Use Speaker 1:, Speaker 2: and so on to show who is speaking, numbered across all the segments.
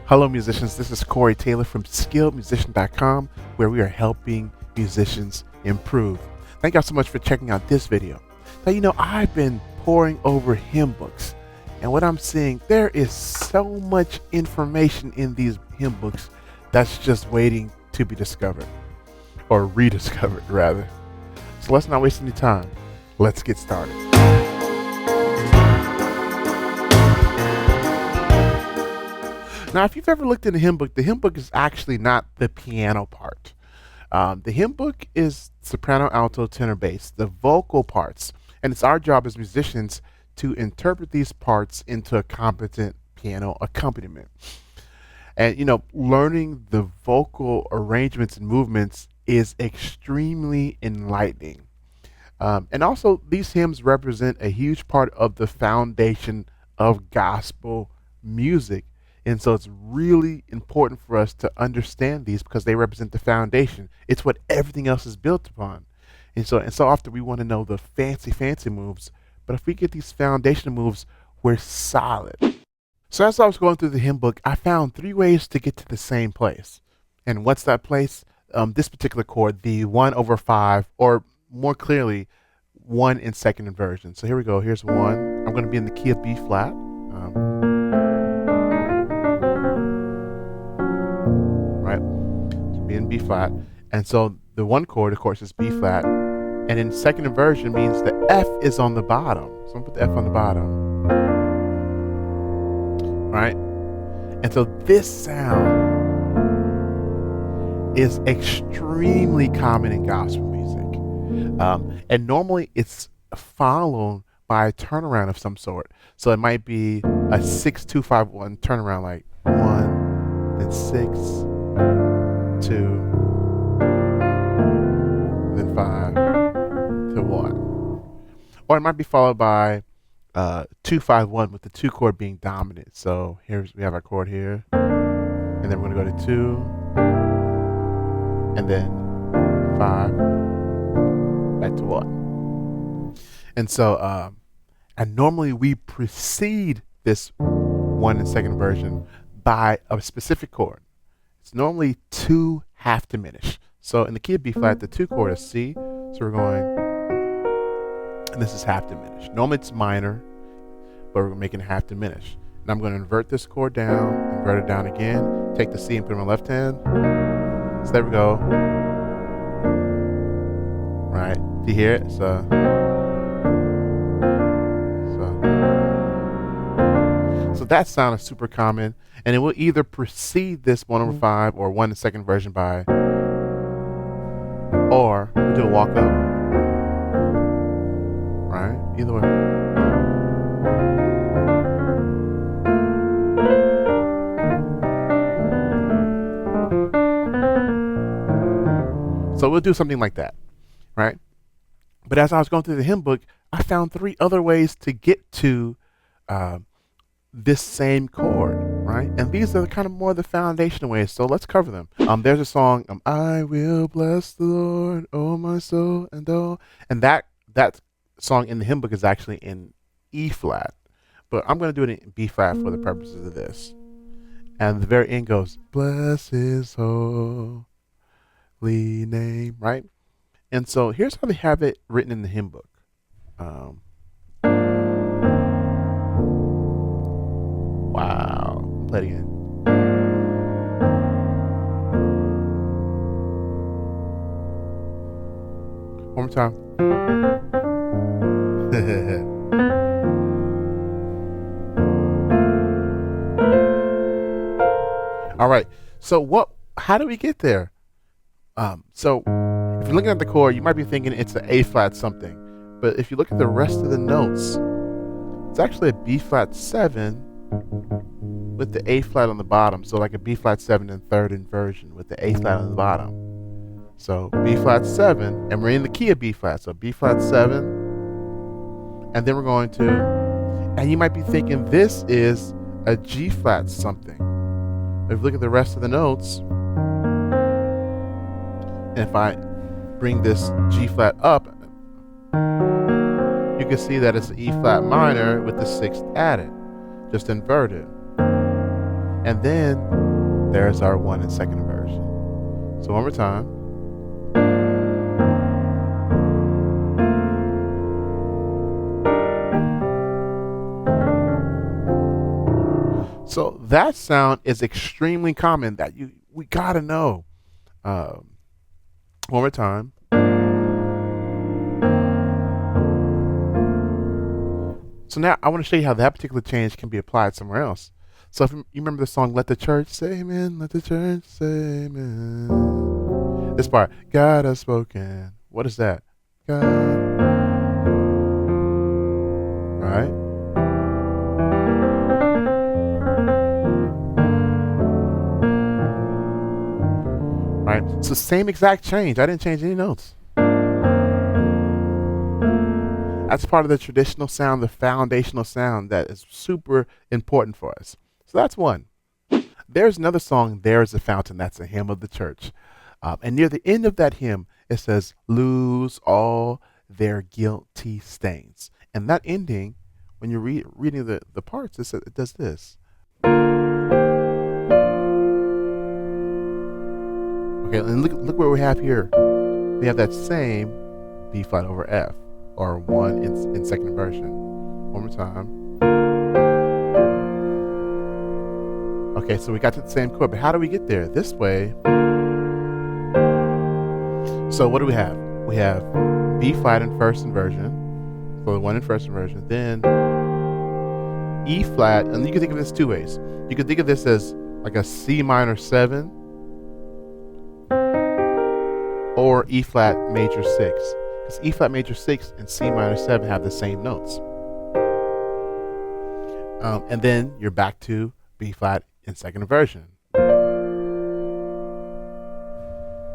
Speaker 1: Hello musicians, this is Corey Taylor from SkilledMusician.com, where we are helping musicians improve. Thank y'all so much for checking out this video. Now, I've been poring over hymn books, and what I'm seeing, there is so much information in these hymn books that's just waiting to be discovered, or rediscovered rather. So let's not waste any time. Let's get started. Now, if you've ever looked in the hymn book is actually not the piano part. The hymn book is soprano, alto, tenor, bass, the vocal parts. And it's our job as musicians to interpret these parts into a competent piano accompaniment. And, learning the vocal arrangements and movements is extremely enlightening. And also, these hymns represent a huge part of the foundation of gospel music. And so it's really important for us to understand these because they represent the foundation. It's what everything else is built upon. And so often we want to know the fancy moves, but if we get these foundational moves, we're solid. So as I was going through the hymn book, I found 3 ways to get to the same place. And what's that place? This particular chord, the 1/5, or more clearly, 1 in second inversion. So here we go. Here's 1. I'm going to be in the key of B flat. Right? So be in B flat. And so the 1 chord, of course, is B flat. And in second inversion means the F is on the bottom. So I'm going to put the F on the bottom. Right? And so this sound is extremely common in gospel music. And normally it's followed by a turnaround of some sort. So it might be a 6-2-5-1 turnaround, like 1, then 6, 2, then 5 to 1. Or it might be followed by 2-5-1 with the 2 chord being dominant. So we have our chord here, and then we're going to go to 2, and then 5, back to 1. And so, and normally we precede this 1 in second inversion by a specific chord. It's normally 2 half diminished. So in the key of B flat, the 2 chord is C. So we're going, and this is half diminished. Normally it's minor, but we're making it half diminished. And I'm going to invert this chord down, invert it down again, take the C and put it on my left hand. So there we go. Right? Do you hear it? So that sound is super common, and it will either precede this 1/5 or 1 in second version by, or we'll do a walk up. Right? Either way. So we'll do something like that, right? But as I was going through the hymn book, I found 3 other ways to get to this same chord, right? And these are kind of more the foundational ways, so let's cover them. There's a song, I will bless the Lord, oh my soul and all. And that song in the hymn book is actually in E flat, but I'm going to do it in B flat for the purposes of this. And the very end goes, bless his holy name, right? And so here's how they have it written in the hymn book. Wow. Play it again. One more time. All right. So how do we get there? So if you're looking at the chord, you might be thinking it's an A flat something. But if you look at the rest of the notes, it's actually a B flat 7 with the A flat on the bottom. So like a B flat 7 in third inversion with the A flat on the bottom. So B flat 7, and we're in the key of B flat. So B flat 7, and then we're going to, and you might be thinking this is a G flat something. If you look at the rest of the notes, and if I bring this G flat up, you can see that it's an E flat minor with the 6th added, just inverted. And then there's our one and second inversion. So one more time. So that sound is extremely common that we gotta know. One more time. So now I want to show you how that particular change can be applied somewhere else. So if you remember the song "Let the Church Say Amen," "Let the Church Say Amen." This part, God has spoken. What is that? God. Right? Right. So same exact change. I didn't change any notes. That's part of the traditional sound, the foundational sound that is super important for us. So that's one. There's another song, "There's a Fountain," that's a hymn of the church. And near the end of that hymn, it says, "Lose all their guilty stains." And that ending, when you're reading the parts, it does this. Okay, and look what we have here. We have that same B flat over F, or one in second inversion. One more time. Okay, so we got to the same chord, but how do we get there? This way. So what do we have? We have B flat in first inversion, so the one in first inversion, then E flat, and you can think of this two ways. You can think of this as like a C minor 7 or E flat major 6, because E flat major 6 and C minor 7 have the same notes. And then you're back to B flat in second inversion.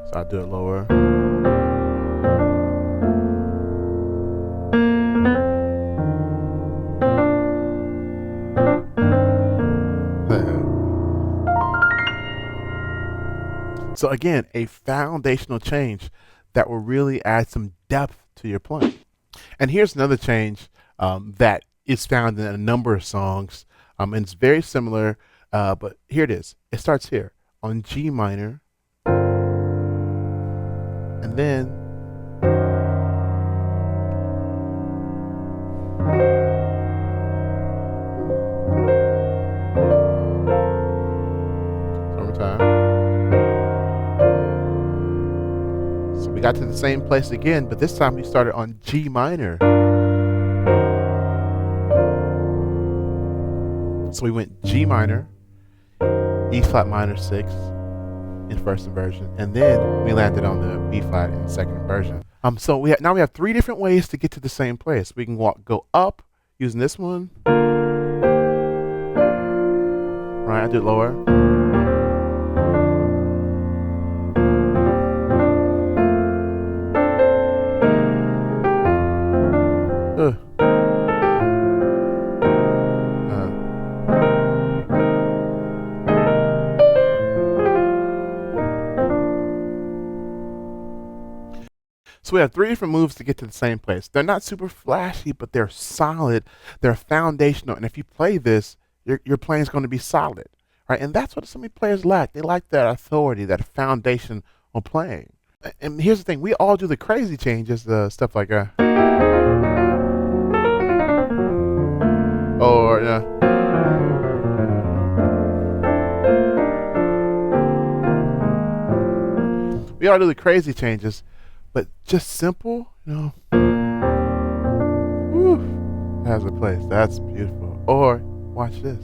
Speaker 1: So I'll do it lower. So again, a foundational change that will really add some depth to your playing. And here's another change that is found in a number of songs, and it's very similar, but here it is. It starts here on G minor, and then summertime. So we got to the same place again, but this time we started on G minor. So we went G minor, E flat minor 6 in first inversion, and then we landed on the B flat in second inversion. So now we have three different ways to get to the same place. We can go up using this one. Right, I do it lower. So we have three different moves to get to the same place. They're not super flashy, but they're solid. They're foundational. And if you play this, your playing is going to be solid, right? And that's what so many players lack. They lack that authority, that foundation on playing. And here's the thing: we all do the crazy changes, the stuff like or we all do the crazy changes, but just simple, whew, has a place. That's beautiful. Or watch this.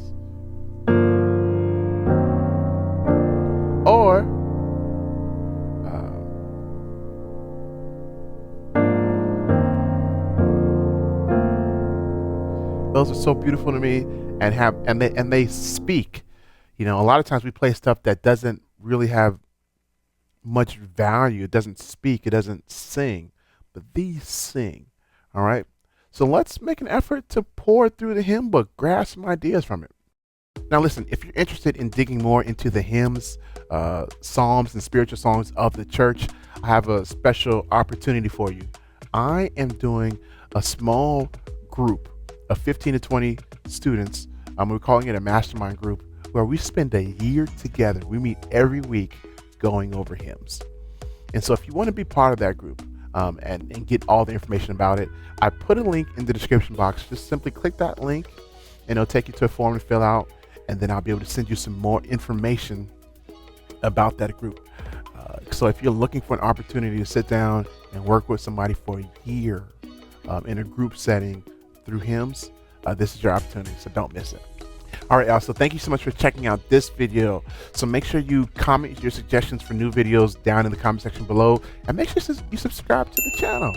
Speaker 1: Or those are so beautiful to me, and they speak. A lot of times we play stuff that doesn't really have much value. It doesn't speak. It doesn't sing. But these sing. All right. So let's make an effort to pour through the hymn book, grab some ideas from it. Now listen, if you're interested in digging more into the hymns, psalms, and spiritual songs of the church, I have a special opportunity for you. I am doing a small group of 15 to 20 students. We're calling it a mastermind group, where we spend a year together. We meet every week going over hymns. And so if you want to be part of that group and get all the information about it, I put a link in the description box. Just simply click that link and it'll take you to a form to fill out. And then I'll be able to send you some more information about that group. So if you're looking for an opportunity to sit down and work with somebody for a year in a group setting through hymns, this is your opportunity, so don't miss it. All right, y'all, so thank you so much for checking out this video. So make sure you comment your suggestions for new videos down in the comment section below, and make sure you subscribe to the channel.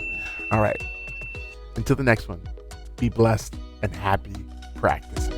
Speaker 1: All right, until the next one, be blessed and happy practicing.